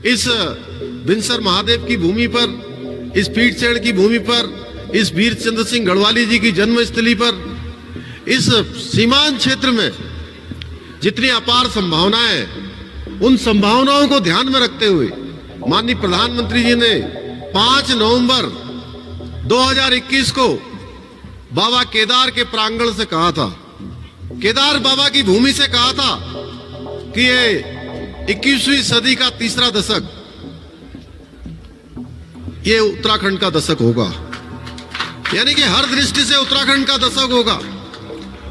इस बिनसर महादेव की भूमि पर, इस पीठचेड़ की भूमि पर, इस वीर चंद्र सिंह गढ़वाली जी की जन्मस्थली पर, इस सीमांत क्षेत्र में जितनी अपार संभावनाएं, उन संभावनाओं को ध्यान में रखते हुए माननीय प्रधानमंत्री जी ने 5 नवंबर 2021 को बाबा केदार के प्रांगण से कहा था, केदार बाबा की भूमि से कहा था कि ये 21वीं सदी का तीसरा दशक ये उत्तराखंड का दशक होगा, यानी कि हर दृष्टि से उत्तराखंड का दशक होगा।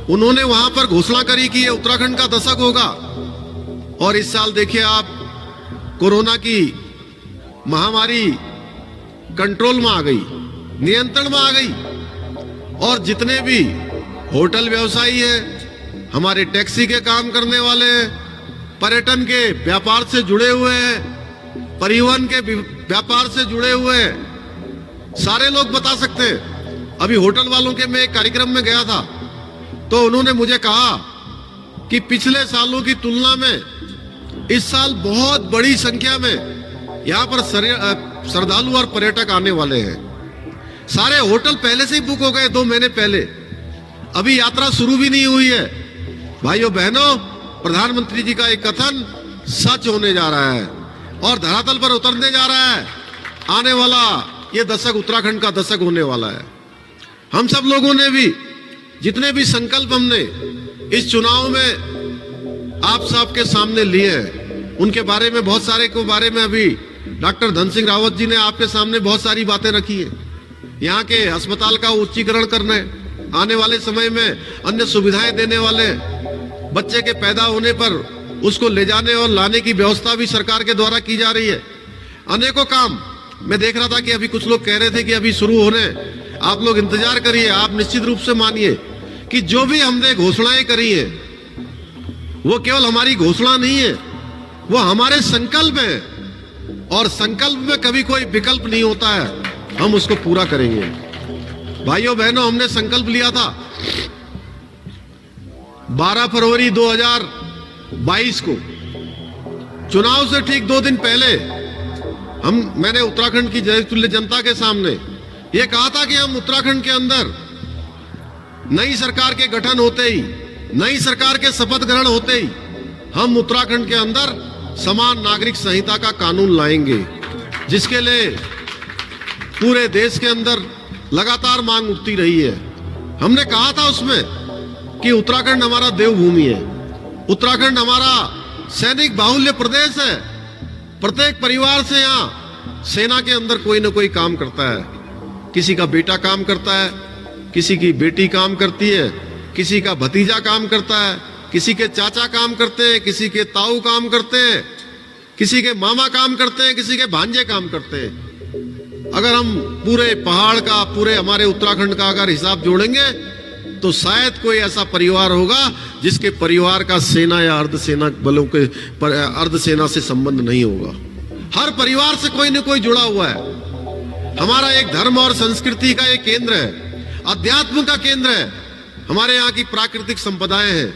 उन्होंने वहां पर घोषणा करी कि ये उत्तराखंड का दशक होगा। और इस साल देखिए आप, कोरोना की महामारी कंट्रोल में आ गई, नियंत्रण में आ गई, और जितने भी होटल व्यवसायी हैं, हमारे टैक्सी के काम करने वाले हैं, पर्यटन के व्यापार से जुड़े हुए हैं, परिवहन के व्यापार से जुड़े हुए हैं, सारे लोग बता सकते हैं। अभी होटल वालों के मैं एक कार्यक्रम में गया था, तो उन्होंने मुझे कहा कि पिछले सालों की तुलना में इस साल बहुत बड़ी संख्या में यहाँ पर श्रद्धालु और पर्यटक आने वाले हैं। सारे होटल पहले से ही बुक हो गए 2 महीने पहले, अभी यात्रा शुरू भी नहीं हुई है। भाइयों बहनों, प्रधानमंत्री जी का एक कथन सच होने जा रहा है और धरातल पर उतरने जा रहा है। आने वाला ये दशक उत्तराखंड का दशक होने वाला है। हम सब लोगों ने भी, जितने भी संकल्प हमने इस चुनाव में आप सबके सामने लिए हैं, उनके बारे में, बहुत सारे के बारे में अभी डॉक्टर धन सिंह रावत जी ने आपके सामने बहुत सारी बातें रखी हैं। यहाँ के अस्पताल का उच्चीकरण करने, आने वाले समय में अन्य सुविधाएं देने वाले, बच्चे के पैदा होने पर उसको ले जाने और लाने की व्यवस्था भी सरकार के द्वारा की जा रही है। अनेकों काम मैं देख रहा था कि अभी कुछ लोग कह रहे थे कि अभी शुरू होने, आप लोग इंतजार करिए। आप निश्चित रूप से मानिए कि जो भी हमने घोषणाएं करी है वो केवल हमारी घोषणा नहीं है, वो हमारे संकल्प है, और संकल्प में कभी कोई विकल्प नहीं होता है, हम उसको पूरा करेंगे। भाइयों बहनों, हमने संकल्प लिया था 12 फरवरी 2022 को, चुनाव से ठीक 2 दिन पहले मैंने उत्तराखंड की जयतुल्य जनता के सामने ये कहा था कि हम उत्तराखंड के अंदर नई सरकार के गठन होते ही, नई सरकार के शपथ ग्रहण होते ही, हम उत्तराखंड के अंदर समान नागरिक संहिता का कानून लाएंगे, जिसके लिए पूरे देश के अंदर लगातार मांग उठती रही है। हमने कहा था उसमें कि उत्तराखंड हमारा देवभूमि है, उत्तराखंड हमारा सैनिक बाहुल्य प्रदेश है। प्रत्येक परिवार से यहाँ सेना के अंदर कोई ना कोई काम करता है, किसी का बेटा काम करता है, किसी की बेटी काम करती है, किसी का भतीजा काम करता है, किसी के चाचा काम करते हैं, किसी के ताऊ काम करते हैं, किसी के मामा काम करते हैं, किसी के भांजे काम करते हैं। अगर हम पूरे पहाड़ का, पूरे हमारे उत्तराखंड का अगर हिसाब जोड़ेंगे तो शायद कोई ऐसा परिवार होगा जिसके परिवार का सेना या अर्धसेना बलों के अर्धसेना से संबंध नहीं होगा। हर परिवार से कोई न कोई जुड़ा हुआ है। हमारा एक धर्म और संस्कृति का एक केंद्र है, अध्यात्म का केंद्र है। हमारे यहाँ की प्राकृतिक संपदाएं हैं।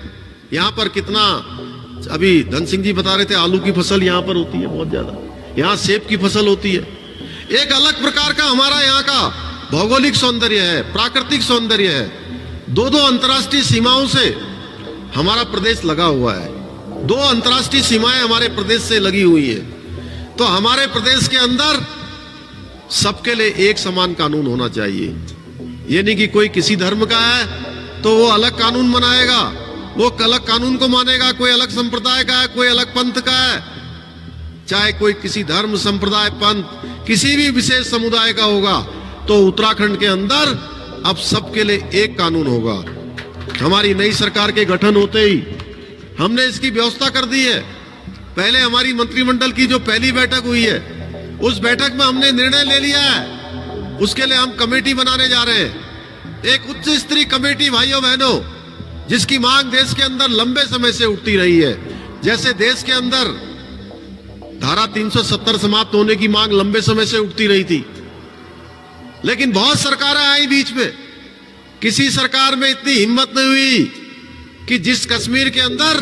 यहाँ पर कितना, अभी धन सिंह जी बता रहे थे, आलू की फसल यहाँ पर होती है बहुत ज्यादा, यहाँ सेब की फसल होती है। एक अलग प्रकार का हमारा यहाँ का भौगोलिक सौंदर्य है, प्राकृतिक सौंदर्य है। 2 अंतर्राष्ट्रीय सीमाओं से हमारा प्रदेश लगा हुआ है, 2 अंतर्राष्ट्रीय सीमाएं हमारे प्रदेश से लगी हुई है। तो हमारे प्रदेश के अंदर सबके लिए एक समान कानून होना चाहिए। ये नहीं कि कोई किसी धर्म का है तो वो अलग कानून बनाएगा, वो अलग कानून को मानेगा, कोई अलग संप्रदाय का है, कोई अलग पंथ का है। चाहे कोई किसी धर्म, संप्रदाय, पंथ, किसी भी विशेष समुदाय का होगा, तो उत्तराखंड के अंदर अब सबके लिए एक कानून होगा। हमारी नई सरकार के गठन होते ही हमने इसकी व्यवस्था कर दी है। पहले हमारी मंत्रिमंडल की जो पहली बैठक हुई है, उस बैठक में हमने निर्णय ले लिया है, उसके लिए हम कमेटी बनाने जा रहे हैं, एक उच्च स्तरीय कमेटी भाइयों बहनों, जिसकी मांग देश के अंदर लंबे समय से उठती रही है। जैसे देश के अंदर धारा 370 समाप्त होने की मांग लंबे समय से उठती रही थी, लेकिन बहुत सरकारें आई बीच में, किसी सरकार में इतनी हिम्मत नहीं हुई कि जिस कश्मीर के अंदर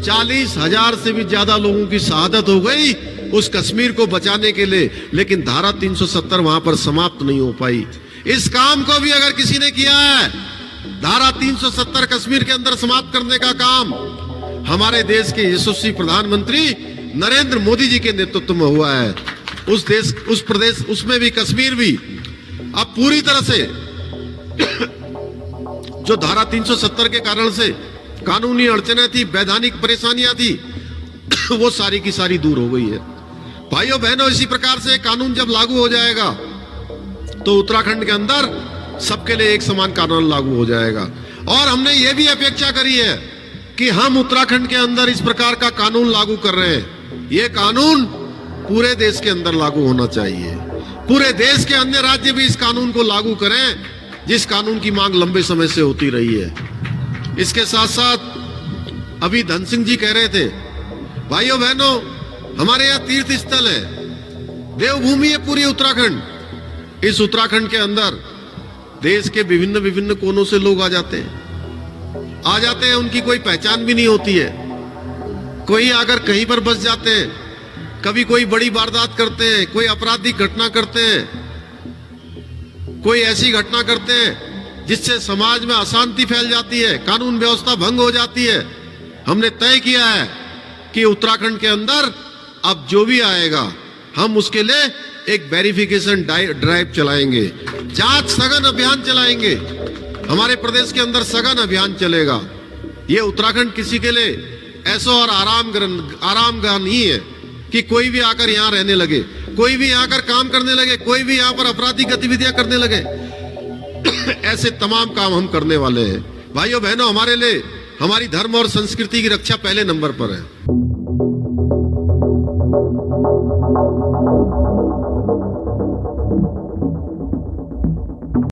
40,000 से भी ज्यादा लोगों की शहादत हो गई उस कश्मीर को बचाने के लिए, लेकिन धारा 370 वहां पर समाप्त नहीं हो पाई। इस काम को भी अगर किसी ने किया है, धारा 370 कश्मीर के अंदर समाप्त करने का काम हमारे देश के यशस्वी प्रधानमंत्री नरेंद्र मोदी जी के नेतृत्व में हुआ है। उस देश, उस प्रदेश, उसमें भी कश्मीर भी अब पूरी तरह से जो धारा 370 के कारण से कानूनी अड़चनें थी, वैधानिक परेशानियां थी, वो सारी की सारी दूर हो गई है। भाइयों बहनों, इसी प्रकार से कानून जब लागू हो जाएगा तो उत्तराखंड के अंदर सबके लिए एक समान कानून लागू हो जाएगा। और हमने ये भी अपेक्षा करी है कि हम उत्तराखंड के अंदर इस प्रकार का कानून लागू कर रहे हैं, ये कानून पूरे देश के अंदर लागू होना चाहिए। पूरे देश के अन्य राज्य भी इस कानून को लागू करें, जिस कानून की मांग लंबे समय से होती रही है। इसके साथ साथ अभी धन सिंह जी कह रहे थे, भाइयों बहनों, हमारे यहाँ तीर्थ स्थल है, देवभूमि है पूरी उत्तराखंड। इस उत्तराखंड के अंदर देश के विभिन्न विभिन्न कोनों से लोग आ जाते हैं, उनकी कोई पहचान भी नहीं होती है। कोई आकर कहीं पर बस जाते हैं, कभी कोई बड़ी वारदात करते हैं, कोई आपराधिक घटना करते हैं, कोई ऐसी घटना करते हैं जिससे समाज में अशांति फैल जाती है, कानून व्यवस्था भंग हो जाती है। हमने तय किया है कि उत्तराखंड के अंदर अब जो भी आएगा हम उसके लिए एक वेरिफिकेशन ड्राइव चलाएंगे, जांच सघन अभियान चलाएंगे। हमारे प्रदेश के अंदर सघन अभियान चलेगा। ये उत्तराखंड किसी के लिए ऐसा और आरामगाह नहीं है कि कोई भी आकर यहाँ रहने लगे, कोई भी यहाँ आकर काम करने लगे, कोई भी यहाँ पर आपराधिक गतिविधियां करने लगे। ऐसे तमाम काम हम करने वाले हैं। भाइयों बहनों, हमारे लिए हमारी धर्म और संस्कृति की रक्षा पहले नंबर पर है।